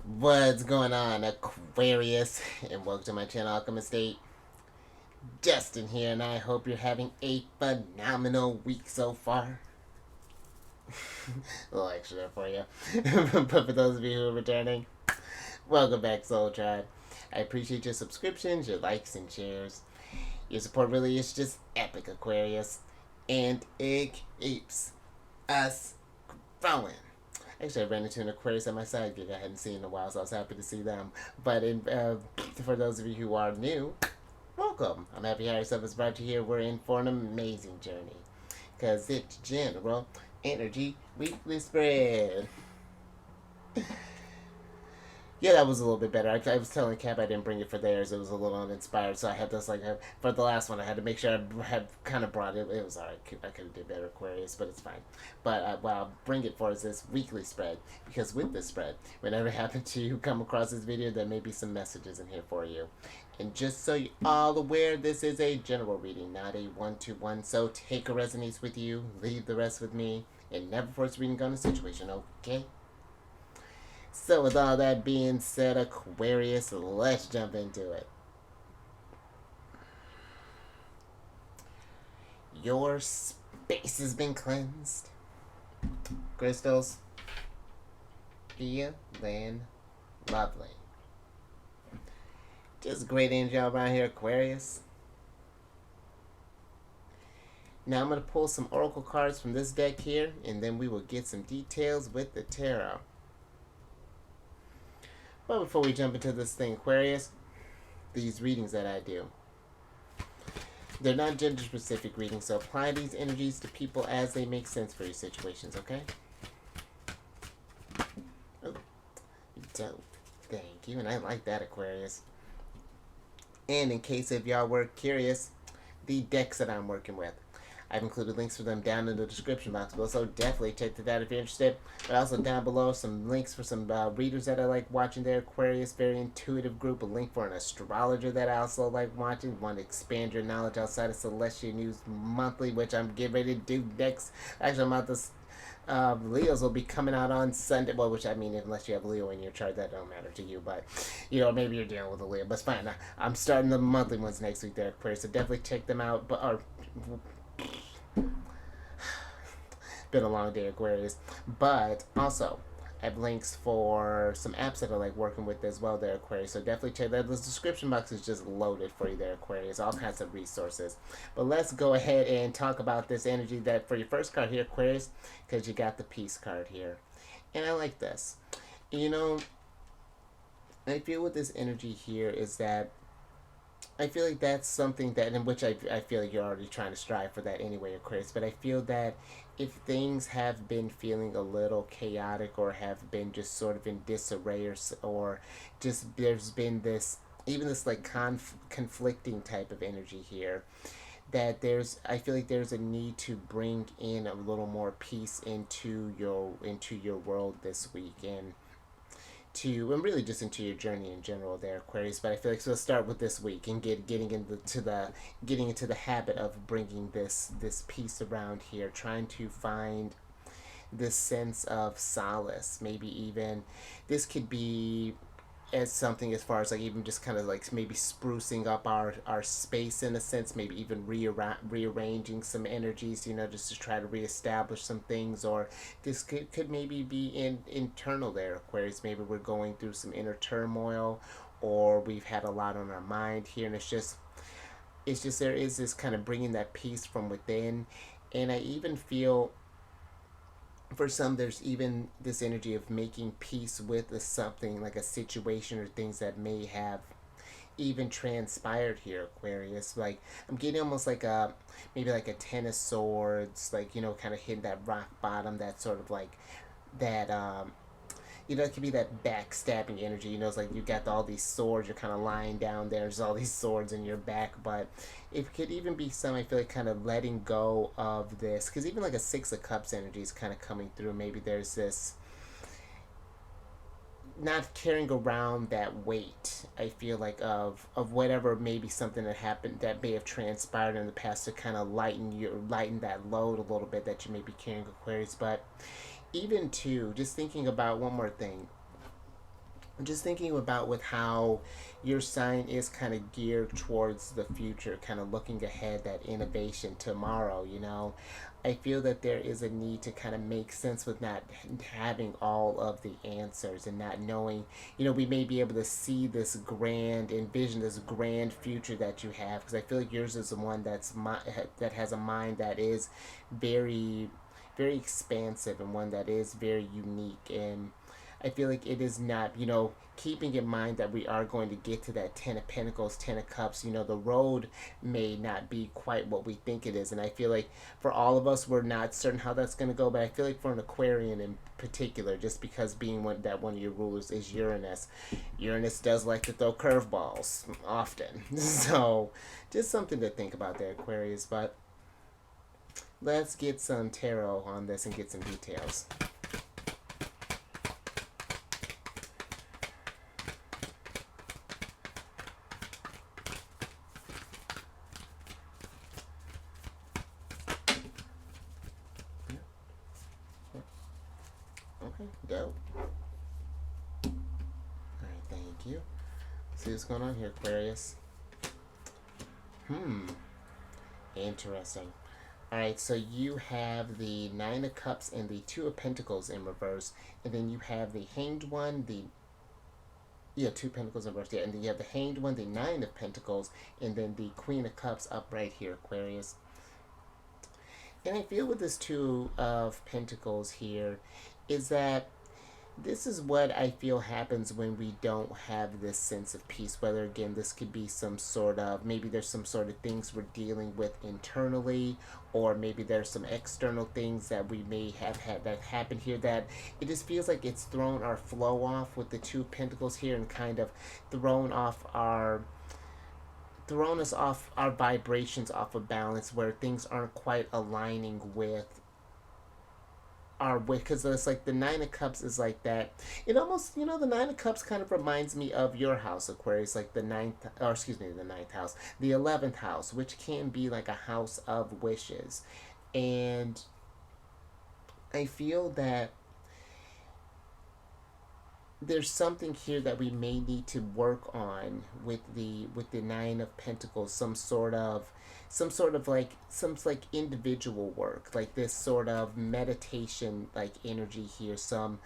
What's going on, Aquarius? And welcome to my channel, Alchemist. Justin here, and I hope you're having a phenomenal week so far. A little extra there for you. But for those of you who are returning, welcome back, Soul Tribe. I appreciate your subscriptions, your likes, and shares. Your support really is just epic, Aquarius. And it keeps us growing. Actually, I ran into an Aquarius at my side gig I hadn't seen in a while, so I was happy to see them. But for those of you who are new, welcome. I'm happy Higher Self has brought you here. We're in for an amazing journey. Because it's General Energy Weekly Spread. Yeah, that was a little bit better. I was telling Cap I didn't bring it for theirs. It was a little uninspired, so I had this for the last one. I had to make sure I had kind of brought it. It was alright. I could have did better Aquarius, but it's fine. But what I'll bring it for is this weekly spread, because with this spread, whenever you happen to come across this video, there may be some messages in here for you. And just so you're all aware, this is a general reading, not a one-to-one. So take a resonates with you, leave the rest with me, and never force reading on a situation. Okay. So with all that being said, Aquarius, let's jump into it. Your space has been cleansed. Crystals, feeling lovely. Just great energy all around here, Aquarius. Now I'm going to pull some oracle cards from this deck here, and then we will get some details with the tarot. But before we jump into this thing, Aquarius, these readings that I do, they're not gender-specific readings, so apply these energies to people as they make sense for your situations, okay? Oh, dope. Thank you, and I like that, Aquarius. And in case if y'all were curious, the decks that I'm working with, I've included links for them down in the description box below, so definitely check that out if you're interested. But also down below, some links for some readers that I like watching there. Aquarius, very intuitive group. A link for an astrologer that I also like watching. Want to expand your knowledge outside of Celestial News Monthly, which I'm getting ready to do next. Actually, I'm about to... Leos will be coming out on Sunday. Well, which I mean, unless you have Leo in your chart, that don't matter to you. But, you know, maybe you're dealing with a Leo. But it's fine. I'm starting the monthly ones next week there, Aquarius. So definitely check them out. Been a long day, Aquarius. But also, I have links for some apps that I like working with as well there, Aquarius. So definitely check that. The description box is just loaded for you there, Aquarius. All kinds of resources. But let's go ahead and talk about this energy that for your first card here, Aquarius, because you got the Peace card here. And I like this. You know, I feel with this energy here is that I feel like that's something that in which I feel like you're already trying to strive for that anyway, Aquarius. But I feel that if things have been feeling a little chaotic or have been just sort of in disarray or just there's been this even this like conflicting type of energy here, that I feel like there's a need to bring in a little more peace into your world this week, and really just into your journey in general there, Aquarius. But I feel like so let's start with this week and getting into the habit of bringing this piece around here, trying to find this sense of solace. Maybe even this could be as something as far as like even just kind of like maybe sprucing up our space in a sense, maybe even rearranging some energies, you know, just to try to reestablish some things. Or this could maybe be internal there, Aquarius. Maybe we're going through some inner turmoil, or we've had a lot on our mind here, and it's just there is this kind of bringing that peace from within. And I even feel for some there's even this energy of making peace with something like a situation or things that may have even transpired here, Aquarius. Like I'm getting almost like a maybe like a ten of swords, like, you know, kind of hitting that rock bottom, that sort of like that you know, it could be that backstabbing energy. You know, it's like you got all these swords, you're kind of lying down there, there's all these swords in your back. But it could even be some, I feel like, kind of letting go of this. Because even like a Six of Cups energy is kind of coming through. Maybe there's this not carrying around that weight, I feel like, of whatever maybe something that happened that may have transpired in the past, to kind of lighten that load a little bit that you may be carrying, Aquarius. But even too, just thinking about one more thing, I'm just thinking about with how your sign is kind of geared towards the future, kind of looking ahead, that innovation tomorrow, you know. I feel that there is a need to kind of make sense with not having all of the answers and not knowing, you know, we may be able to see this grand, envision this grand future that you have, because I feel like yours is the one that has a mind that is very, very expansive, and one that is very unique. And I feel like it is not, you know, keeping in mind that we are going to get to that Ten of Pentacles, Ten of Cups, you know, the road may not be quite what we think it is. And I feel like for all of us, we're not certain how that's going to go. But I feel like for an Aquarian in particular, just because being one of your rulers is Uranus, Uranus does like to throw curveballs often. So just something to think about there, Aquarius. But let's get some tarot on this and get some details. Okay, dope. Alright, thank you. See what's going on here, Aquarius. Interesting. Alright, so you have the Nine of Cups and the Two of Pentacles in reverse, and then you have the Hanged One, Two Pentacles in reverse, yeah, and then you have the Hanged One, the Nine of Pentacles, and then the Queen of Cups up right here, Aquarius. And I feel with this Two of Pentacles here is that this is what I feel happens when we don't have this sense of peace. Whether, again, this could be some sort of, maybe there's some sort of things we're dealing with internally, or maybe there's some external things that we may have had that happen here, that it just feels like it's thrown our flow off with the Two of Pentacles here, and kind of thrown us off our vibrations, off of balance, where things aren't quite aligning with our way, because it's like the Nine of Cups is like that. It almost, you know, the Nine of Cups kind of reminds me of your house, Aquarius, like the ninth house, the 11th house, which can be like a house of wishes. And I feel that there's something here that we may need to work on with the Nine of Pentacles, some like individual work, like this sort of meditation like energy here, some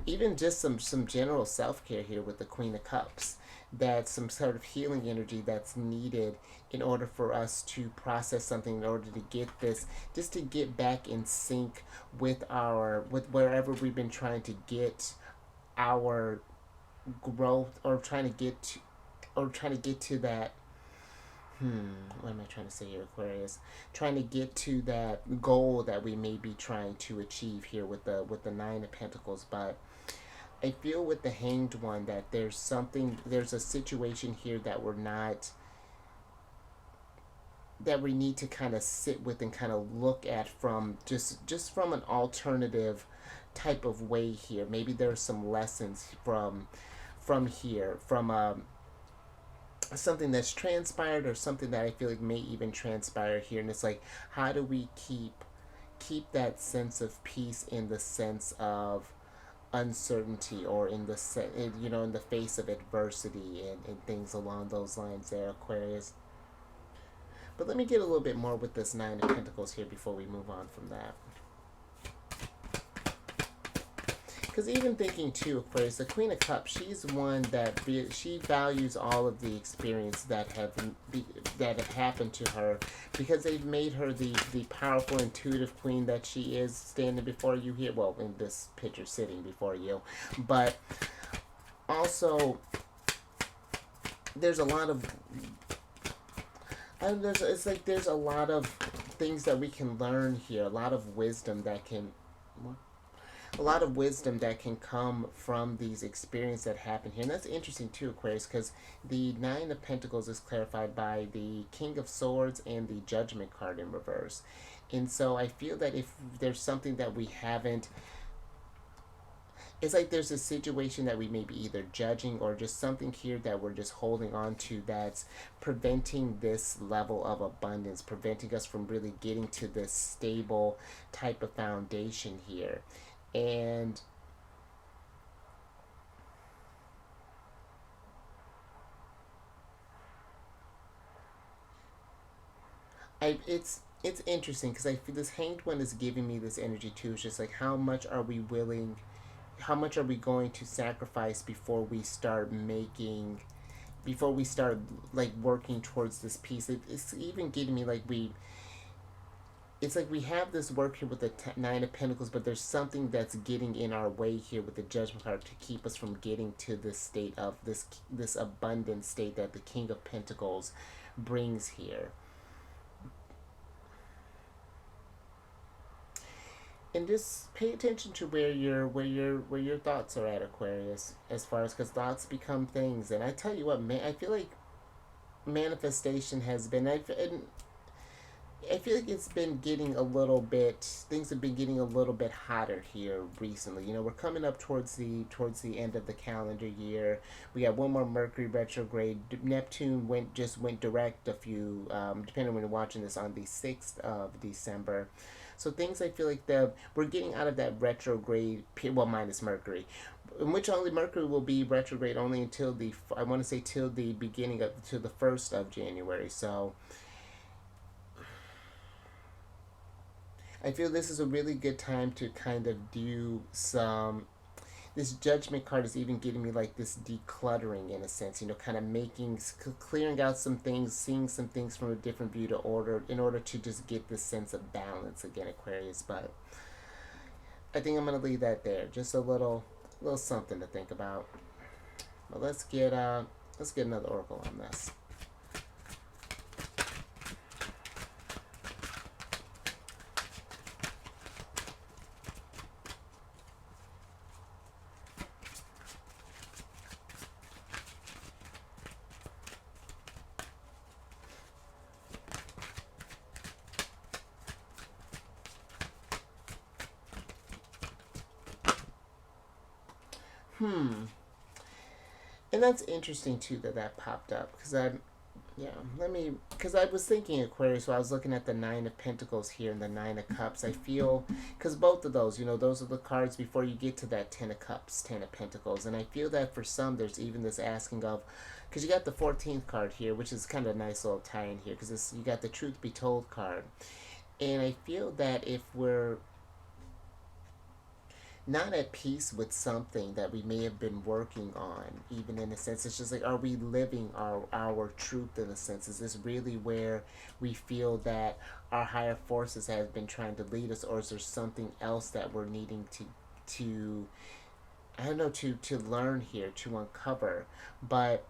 even just some general self-care here with the Queen of Cups, that's some sort of healing energy that's needed in order for us to process something, in order to get this, just to get back in sync with wherever we've been trying to get our growth, or trying to get to that. What am I trying to say here, Aquarius? Trying to get to that goal that we may be trying to achieve here with the Nine of Pentacles. But I feel with the Hanged One that there's a situation here that we need to kind of sit with and kind of look at from just from an alternative type of way here. Maybe there's some lessons from here, from something that's transpired, or something that I feel like may even transpire here. And it's like, how do we keep that sense of peace in the sense of uncertainty, or in in the face of adversity, and things along those lines there, Aquarius. But let me get a little bit more with this Nine of Pentacles here before we move on from that. Because even thinking too, Aquarius, the Queen of Cups, she's one that she values all of the experience that have happened to her, because they've made her the powerful, intuitive queen that she is, standing before you here. Well, in this picture, sitting before you. But also, there's a lot of there's a lot of things that we can learn here, a lot of wisdom that can come from these experiences that happen here. And that's interesting too, Aquarius, because the Nine of Pentacles is clarified by the King of Swords and the Judgment card in reverse. And so I feel that if there's something that we haven't, it's like there's a situation that we may be either judging, or just something here that we're just holding on to, that's preventing this level of abundance, preventing us from really getting to this stable type of foundation here. And It's interesting because I feel this Hanged One is giving me this energy too. It's just like how much are we willing, how much are we going to sacrifice before we start making, before we start like working towards this peace. It's even getting me like it's like we have this work here with the Nine of Pentacles, but there's something that's getting in our way here with the Judgment card to keep us from getting to this state of this abundant state that the King of Pentacles brings here. And just pay attention to where your thoughts are at, Aquarius, as far as, because thoughts become things. And I tell you what, man, I feel like manifestation has been, I feel like it's been getting a little bit, things have been getting a little bit hotter here recently. You know, we're coming up towards the end of the calendar year. We got one more Mercury retrograde. Neptune went direct a few, depending on when you're watching this, on the 6th of December. So things, I feel like we're getting out of that retrograde, well, minus Mercury, in which only Mercury will be retrograde only until I want to say till the beginning of, to the 1st of January. So I feel this is a really good time to kind of do some. This Judgment card is even getting me like this decluttering in a sense, you know, kind of clearing out some things, seeing some things from a different view to order, in order to just get this sense of balance again, Aquarius. But I think I'm gonna leave that there. Just a little something to think about. But let's get another oracle on this. Hmm. And that's interesting too that popped up, because yeah, because I was thinking Aquarius while I was looking at the Nine of Pentacles here and the Nine of Cups. I feel, because both of those, you know, those are the cards before you get to that Ten of Cups, Ten of Pentacles. And I feel that for some, there's even this asking of, because you got the 14th card here, which is kind of a nice little tie in here, because you got the Truth Be Told card. And I feel that if we're not at peace with something that we may have been working on, even in a sense, it's just like, are we living our truth in a sense? Is this really where we feel that our higher forces have been trying to lead us, or is there something else that we're needing to I don't know, to learn here, to uncover? But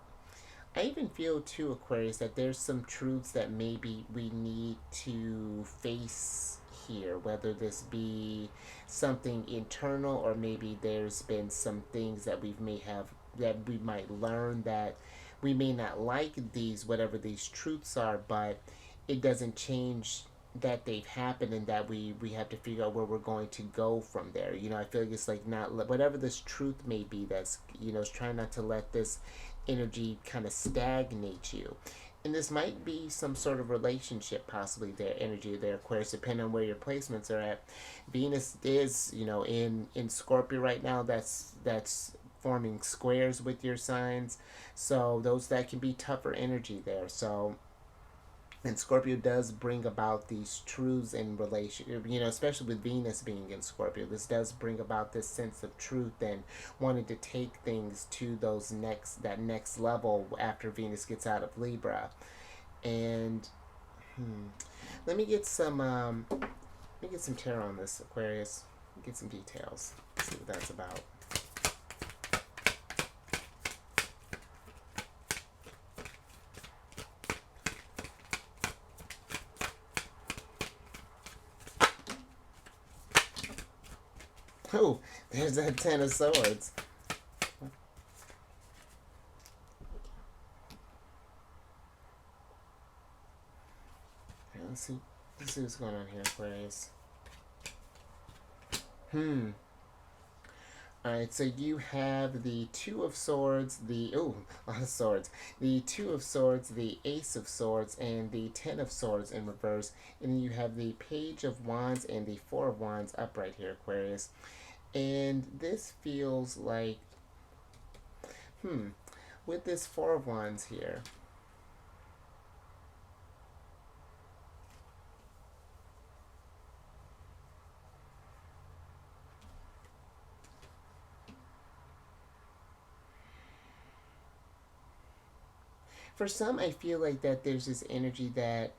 I even feel too, Aquarius, that there's some truths that maybe we need to face here, whether this be something internal, or maybe there's been some things that we might learn that we may not like these, whatever these truths are, but it doesn't change that they've happened, and that we have to figure out where we're going to go from there. You know, I feel like it's like, not whatever this truth may be, that's, you know, trying not to let this energy kind of stagnate you. And this might be some sort of relationship, possibly, their energy there, Aquarius, depending on where your placements are at. Venus is, you know, in Scorpio right now. That's forming squares with your signs, so those, that can be tougher energy there. So, and Scorpio does bring about these truths in relation, you know, especially with Venus being in Scorpio. This does bring about this sense of truth and wanting to take things to that next level after Venus gets out of Libra. And let me get some tarot on this, Aquarius. Get some details. See what that's about. Oh, there's that Ten of Swords. Okay, let's see what's going on here, Aquarius. Alright, so you have the Two of Swords, a lot of swords. The Two of Swords, the Ace of Swords, and the Ten of Swords in reverse. And then you have the Page of Wands and the Four of Wands upright here, Aquarius. And this feels like, with this Four of Wands here, for some, I feel like that there's this energy that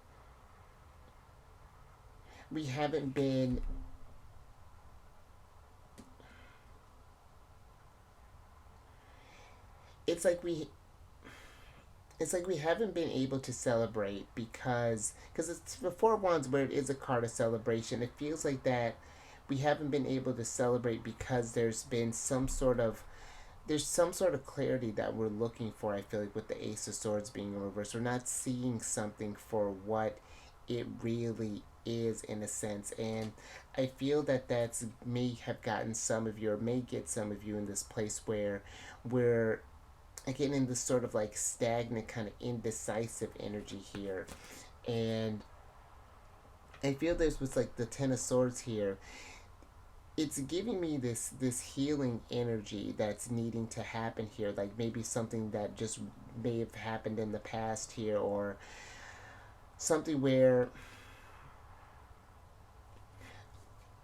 we haven't been. It's like we it's like we haven't been able to celebrate because it's the Four of Wands where it is a card of celebration. It feels like that we haven't been able to celebrate because there's some sort of clarity that we're looking for. I feel like with the Ace of Swords being in reverse, we're not seeing something for what it really is in a sense. And I feel that that's may have gotten some of you or may get some of you in this place where we're again in this sort of like stagnant kind of indecisive energy here. And I feel there's with like the Ten of Swords here, it's giving me this healing energy that's needing to happen here, like maybe something that just may have happened in the past here, or something where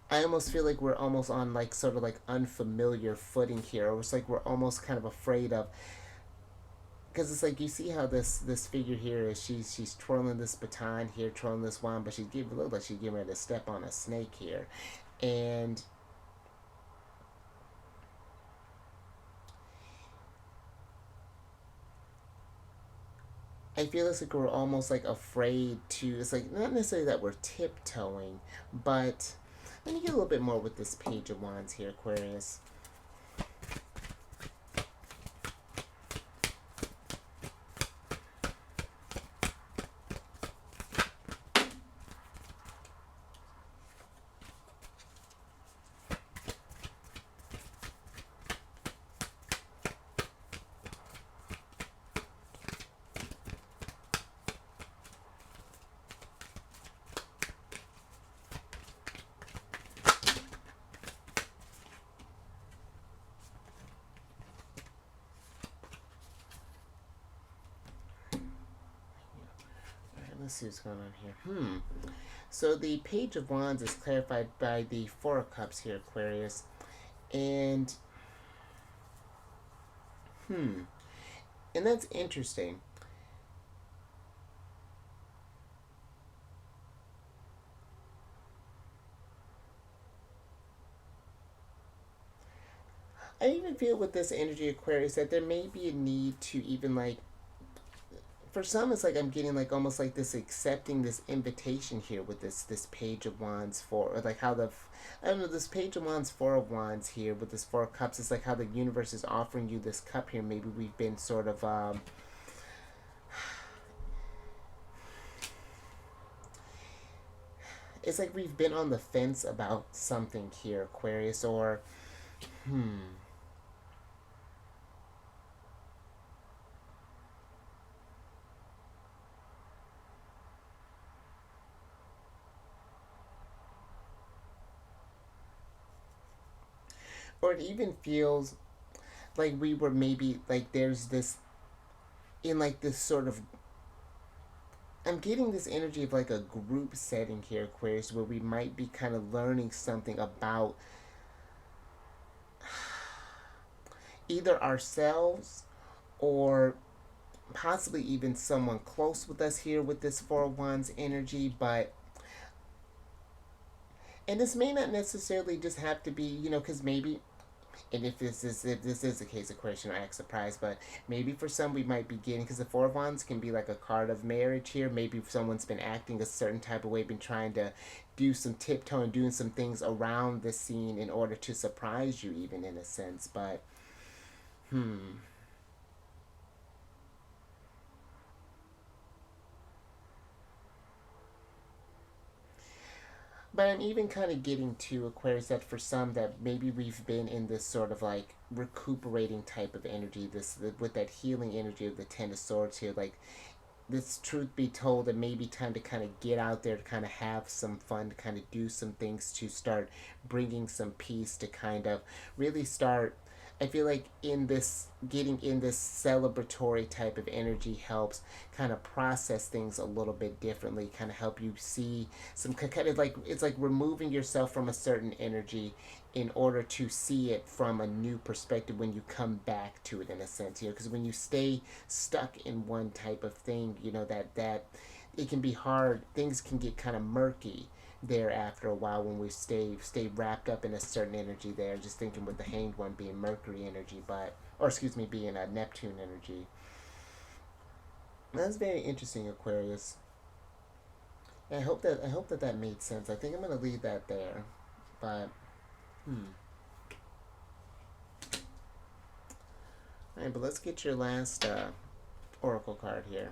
I almost feel like we're almost on like sort of like unfamiliar footing here, or it's like we're almost kind of afraid of, because it's like you see how this figure here is, she's twirling this baton here, twirling this wand, but she's giving, look like she's getting ready to step on a snake here. And I feel it's like we're almost like afraid to, it's like not necessarily that we're tiptoeing, but let me get a little bit more with this Page of Wands here, Aquarius. Let's see what's going on here. So the Page of Wands is clarified by the Four of Cups here, Aquarius. And and that's interesting. I even feel with this energy, Aquarius, that there may be a need to even like, for some it's like I'm getting like almost like this accepting this invitation here with this Page of Wands for, or like how the, I don't know, this Page of Wands, Four of Wands here with this Four of Cups. It's like how the universe is offering you this cup here. Maybe we've been sort of it's like we've been on the fence about something here, Aquarius, or or it even feels like we were maybe like there's this in like this sort of, I'm getting this energy of like a group setting here, Aquarius, where we might be kind of learning something about either ourselves or possibly even someone close with us here with this Four of Wands energy. But and this may not necessarily just have to be, because maybe, and if this is the case, of course, act surprised, but maybe for some we might be getting, because the Four of Wands can be like a card of marriage here. Maybe someone's been acting a certain type of way, been trying to do some tiptoeing, doing some things around the scene in order to surprise you, even in a sense. But But I'm even kind of getting to, Aquarius, that for some that maybe we've been in this sort of like recuperating type of energy, this with that healing energy of the Ten of Swords here. Like this, truth be told, it may be time to kind of get out there, to kind of have some fun, to kind of do some things, to start bringing some peace, to kind of really start. I feel like in this, getting in this celebratory type of energy helps kind of process things a little bit differently, kind of help you see some kind of like, it's like removing yourself from a certain energy in order to see it from a new perspective when you come back to it, in a sense, you know, because when you stay stuck in one type of thing, you know, that it can be hard, things can get kind of murky there after a while when we stay wrapped up in a certain energy there. Just thinking with the Hanged One being Mercury energy, but, or excuse me, being a Neptune energy. That's very interesting, Aquarius. And I hope that that made sense. I think I'm gonna leave that there, but all right. But let's get your last oracle card here.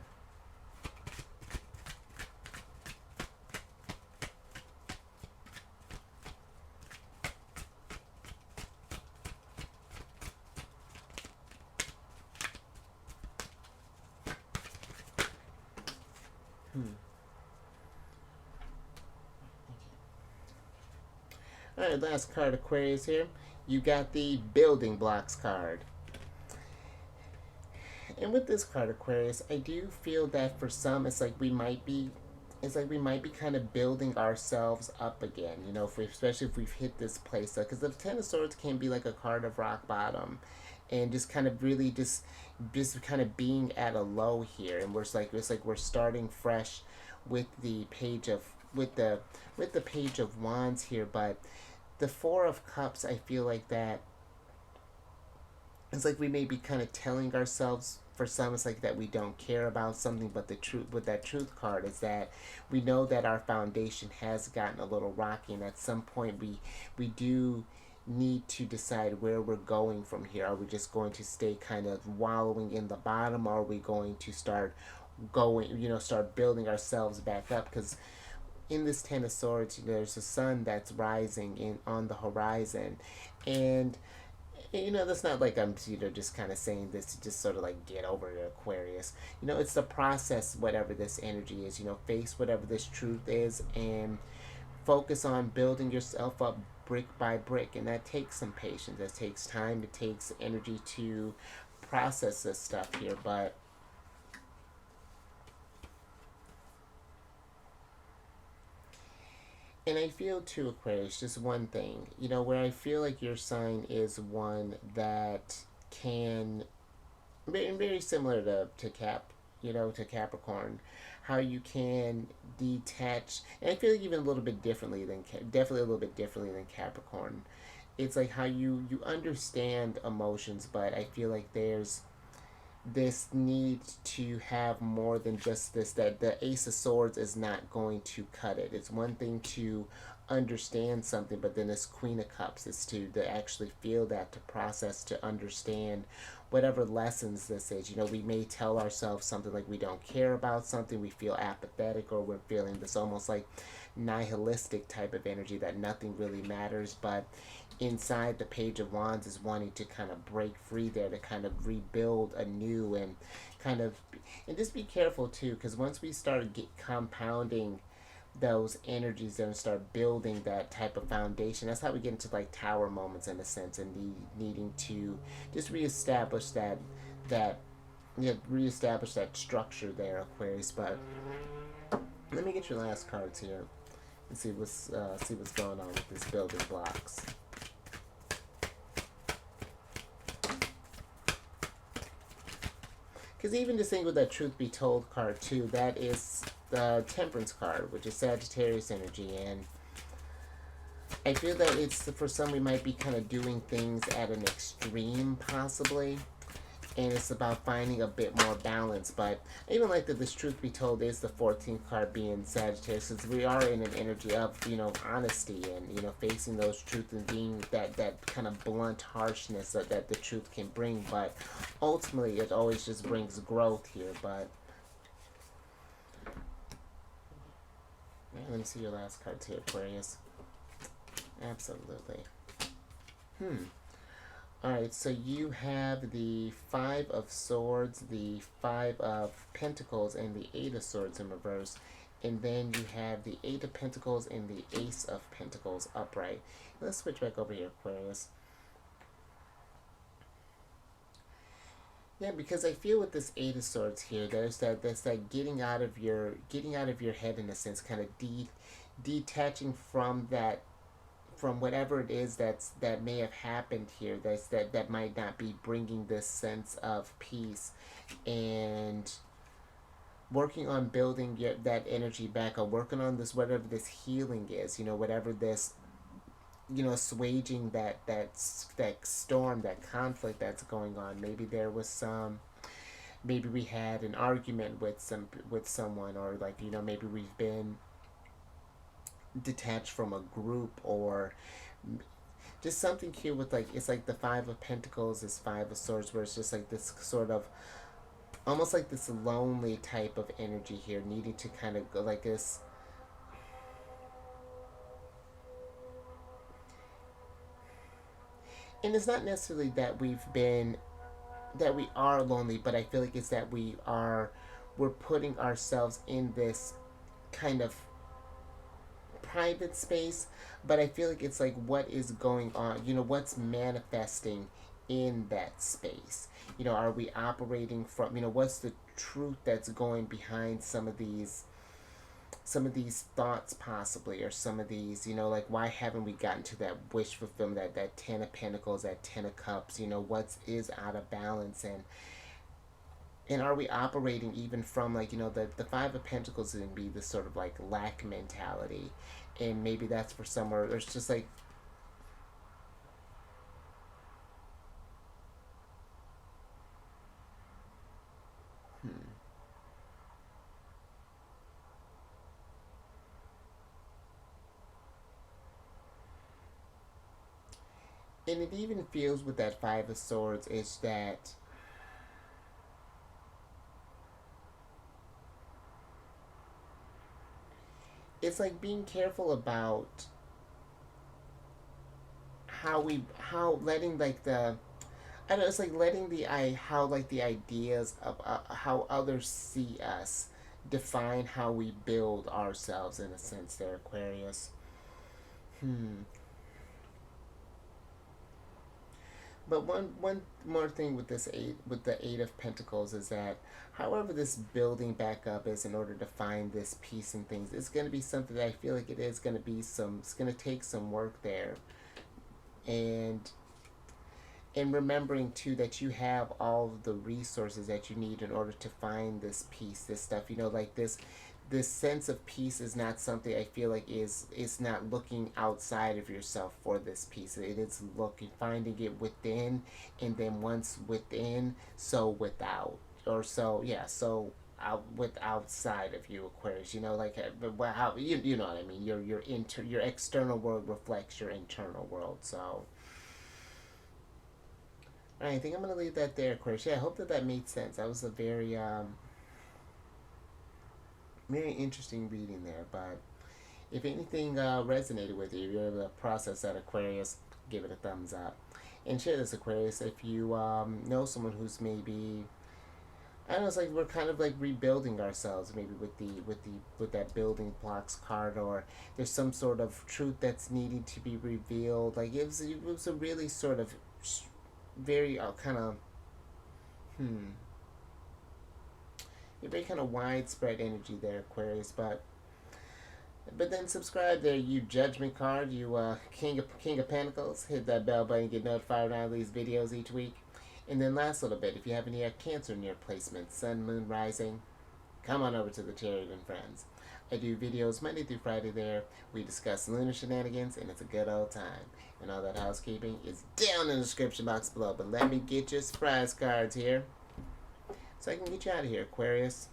All right, last card, Aquarius here. You got the building blocks card. And with this card, Aquarius, I do feel that for some, it's like we might be kind of building ourselves up again. You know, if we, especially if we've hit this place, because the Ten of Swords can be like a card of rock bottom, and just kind of really just kind of being at a low here, and we're just like, it's like we're starting fresh with the page of with the page of wands here, but the Four of Cups, I feel like that it's like we may be kind of telling ourselves, for some it's like that we don't care about something, but the truth with that truth card is that we know that our foundation has gotten a little rocky, and at some point we do need to decide where we're going from here. Are we just going to stay kind of wallowing in the bottom, or are we going to start going, you know, start building ourselves back up? Because in this Ten of Swords, there's a sun that's rising in on the horizon, and you know, that's not like I'm, you know, just kind of saying this to just sort of like get over it, Aquarius. You know, it's the process, whatever this energy is. You know, face whatever this truth is, and focus on building yourself up brick by brick, and that takes some patience. That takes time. It takes energy to process this stuff here, but and I feel too, Aquarius, just one thing, you know, where I feel like your sign is one that can, very similar to Cap, you know, to Capricorn, how you can detach, and I feel like even a little bit differently than, definitely a little bit differently than Capricorn. It's like how you understand emotions, but I feel like there's this need to have more than just this, that the Ace of Swords is not going to cut it. It's one thing to understand something, but then this Queen of Cups is to actually feel that, to process, to understand whatever lessons this is. You know, we may tell ourselves something like we don't care about something, we feel apathetic, or we're feeling this almost like nihilistic type of energy that nothing really matters, but inside the Page of Wands is wanting to kind of break free there, to kind of rebuild anew, and kind of, and just be careful too, because once we start compounding those energies there and start building that type of foundation, that's how we get into like tower moments, in a sense, and needing to just reestablish that yeah, reestablish that structure there, Aquarius. But let me get your last cards here and see what's going on with this building blocks. Because even just saying with that Truth Be Told card too, that is the Temperance card, which is Sagittarius energy, and I feel that it's, for some, we might be kind of doing things at an extreme, possibly, and it's about finding a bit more balance. But I even like that this Truth Be Told is the 14th card, being Sagittarius, since we are in an energy of, you know, honesty, and, you know, facing those truths, and being that kind of blunt harshness that the truth can bring. But ultimately it always just brings growth here. But let me see your last cards here, Aquarius. Absolutely. Alright, so you have the Five of Swords, the Five of Pentacles, and the Eight of Swords in reverse. And then you have the Eight of Pentacles and the Ace of Pentacles upright. Let's switch back over here, Aquarius. Yeah, because I feel with this Eight of Swords here, there's that getting out of your head in a sense, kind of detaching from that, from whatever it is that may have happened here. That might not be bringing this sense of peace, and working on building that energy back up, working on this, whatever this healing is, whatever this, assuaging that storm, that conflict that's going on. Maybe there was some, maybe we had an argument with someone, or like, maybe we've been detached from a group, or just something here with, like, it's like the Five of Pentacles is Five of Swords, where it's just like this sort of, almost like this lonely type of energy here, needing to kind of go like this. And it's not necessarily that we are lonely, but I feel like it's that we're putting ourselves in this kind of private space, but I feel like it's like, what is going on, what's manifesting in that space. Are we operating from, what's the truth that's going behind some of these thoughts, possibly, or some of these, like, why haven't we gotten to that wish fulfillment, that Ten of Pentacles, that Ten of Cups, what is out of balance, and are we operating even from, like, the Five of Pentacles is going to be this sort of like lack mentality, and maybe that's for somewhere there's just like, hmm. And it even feels with that Five of Swords is that it's like being careful about how letting, like, the, I don't know, it's like letting how, like, the ideas of how others see us define how we build ourselves, in a sense there, Aquarius. Hmm. But one more thing with this eight, with the Eight of Pentacles, is that however this building back up is, in order to find this peace and things, it's going to be something that I feel like it is going to be some, it's going to take some work there, and remembering too that you have all of the resources that you need in order to find this peace, this stuff, like this sense of peace is not something I feel like is not looking outside of yourself for this peace. It is looking, finding it within, and then once within, so without, or so, yeah, so out, with outside of you, Aquarius. Like, but how, you know what I mean. Your external world reflects your internal world. So I think I'm gonna leave that there, Aquarius. Yeah, I hope that made sense. That was a very interesting reading there. But if anything resonated with you, if you're able to process that, Aquarius, give it a thumbs up. And share this, Aquarius, if you know someone who's maybe, I don't know, it's like we're kind of like rebuilding ourselves, maybe with that building blocks card, or there's some sort of truth that's needing to be revealed. Like, it was a really sort of very kind of, hmm, a very kind of widespread energy there, Aquarius. But then subscribe there, you Judgment card, you King of Pentacles. Hit that bell button, get notified when I release videos each week. And then last little bit, if you have any Cancer near placements, Sun, Moon, Rising, come on over to the Chariot and Friends. I do videos Monday through Friday there. We discuss lunar shenanigans, and it's a good old time. And all that housekeeping is down in the description box below. But let me get your surprise cards here, so I can get you out of here, Aquarius.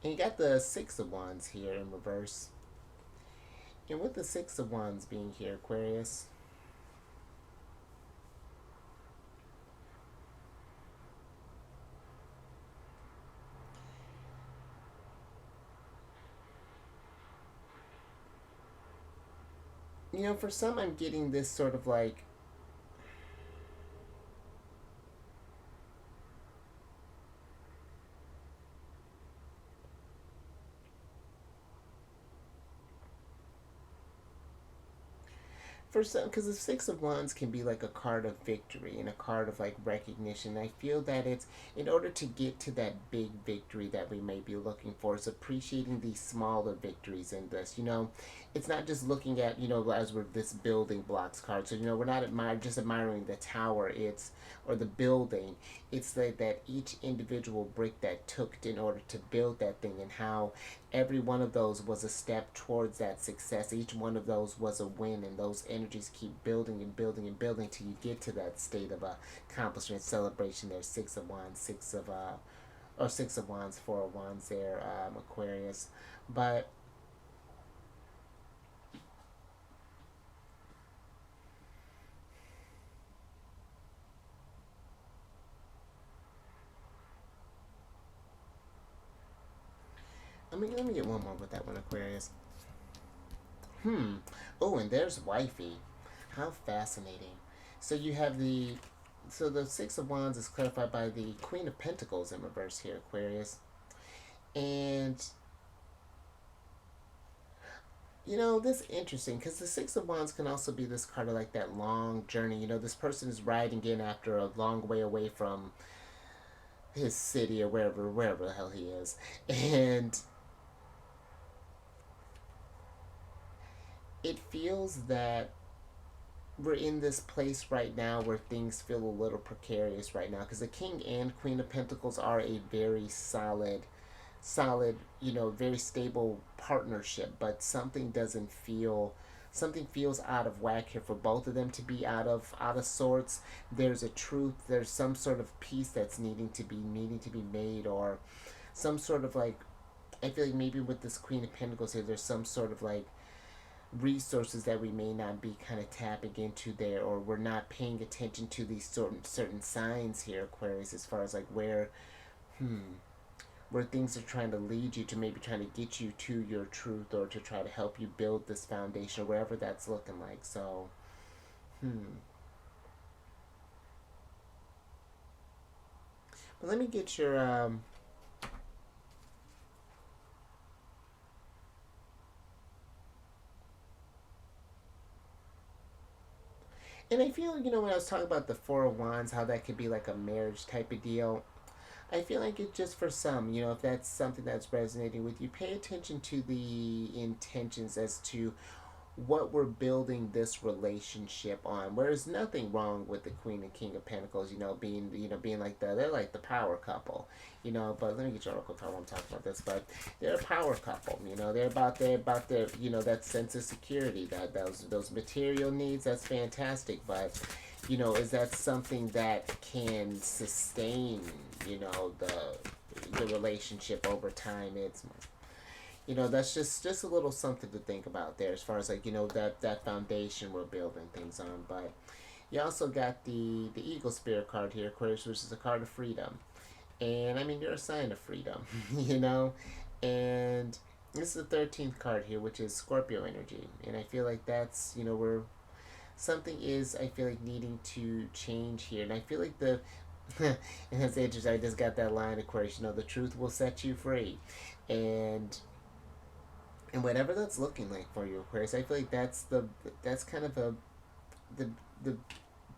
And you got the Six of Wands here in reverse. And with the Six of Wands being here, Aquarius, for some, I'm getting this sort of like, for some, because the Six of Wands can be like a card of victory and a card of like recognition. I feel that it's in order to get to that big victory that we may be looking for, is appreciating these smaller victories in this. It's not just looking at, as we're this building blocks card. So, we're not just admiring the tower, or the building. It's that each individual brick that took in order to build that thing, and how every one of those was a step towards that success. Each one of those was a win, and those energies keep building and building and building till you get to that state of accomplishment, celebration. There's Six of Wands, Six of Wands, Four of Wands there, Aquarius. But let me get one more with that one, Aquarius. Oh, and there's wifey. How fascinating. So you have the Six of Wands is clarified by the Queen of Pentacles in reverse here, Aquarius. And this is interesting because the Six of Wands can also be this card of like that long journey. This person is riding in after a long way away from his city or wherever the hell he is. And it feels that we're in this place right now where things feel a little precarious right now, because the King and Queen of Pentacles are a very solid, very stable partnership, but something feels out of whack here for both of them to be out of sorts. There's a truth, there's some sort of peace that's needing to be made, or some sort of like, I feel like maybe with this Queen of Pentacles here, there's some sort of like resources that we may not be kind of tapping into there, or we're not paying attention to these certain signs here, Aquarius, as far as like where things are trying to lead you to, maybe trying to get you to your truth, or to try to help you build this foundation, or wherever that's looking like. So but let me get your and I feel, when I was talking about the Four of Wands, how that could be like a marriage type of deal, I feel like it just for some, if that's something that's resonating with you, pay attention to the intentions as to what we're building this relationship on. Whereas nothing wrong with the Queen and King of Pentacles, being like they're like the power couple, But let me get you real quick how I'm talking about this. But they're a power couple, They're about their that sense of security, that those material needs. That's fantastic, but is that something that can sustain, the relationship over time? That's just a little something to think about there, as far as like, that foundation we're building things on. But you also got the Eagle Spirit card here, Aquarius, which is a card of freedom. And you're a sign of freedom, And this is the 13th card here, which is Scorpio energy. And I feel like that's, where something is, I feel like, needing to change here. And I feel like and that's interesting, I just got that line, Aquarius, the truth will set you free. And whatever that's looking like for you, Aquarius, I feel like that's kind of the the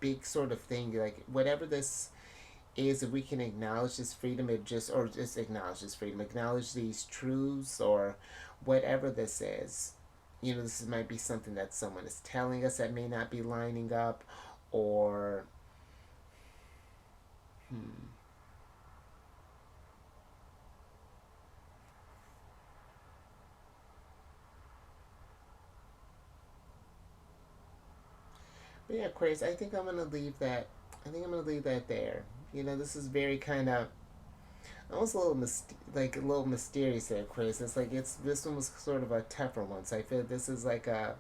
big sort of thing. Like, whatever this is, if we can acknowledge this freedom, just acknowledge this freedom, acknowledge these truths, or whatever this is. This might be something that someone is telling us that may not be lining up, or But yeah, Aquarius, I think I'm gonna leave that. I think I'm gonna leave that there. This is very kind of almost a little like a little mysterious there, Aquarius. It's like this one was sort of a tougher one, so I feel like this is like a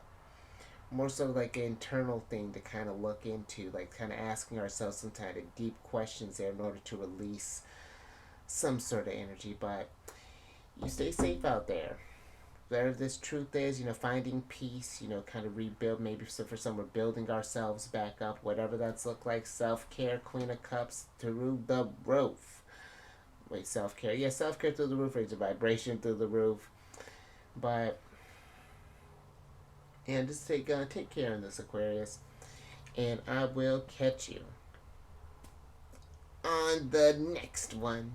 more sort of like an internal thing to kind of look into, like kind of asking ourselves some kind of deep questions there in order to release some sort of energy. But you stay safe out there. Whatever this truth is, finding peace, kind of rebuild. Maybe so for some, we're building ourselves back up, whatever that's look like. Self-care, Queen of Cups, through the roof. Wait, self-care. Yeah, self-care through the roof, raise the vibration through the roof. But And just take care of this, Aquarius. And I will catch you on the next one.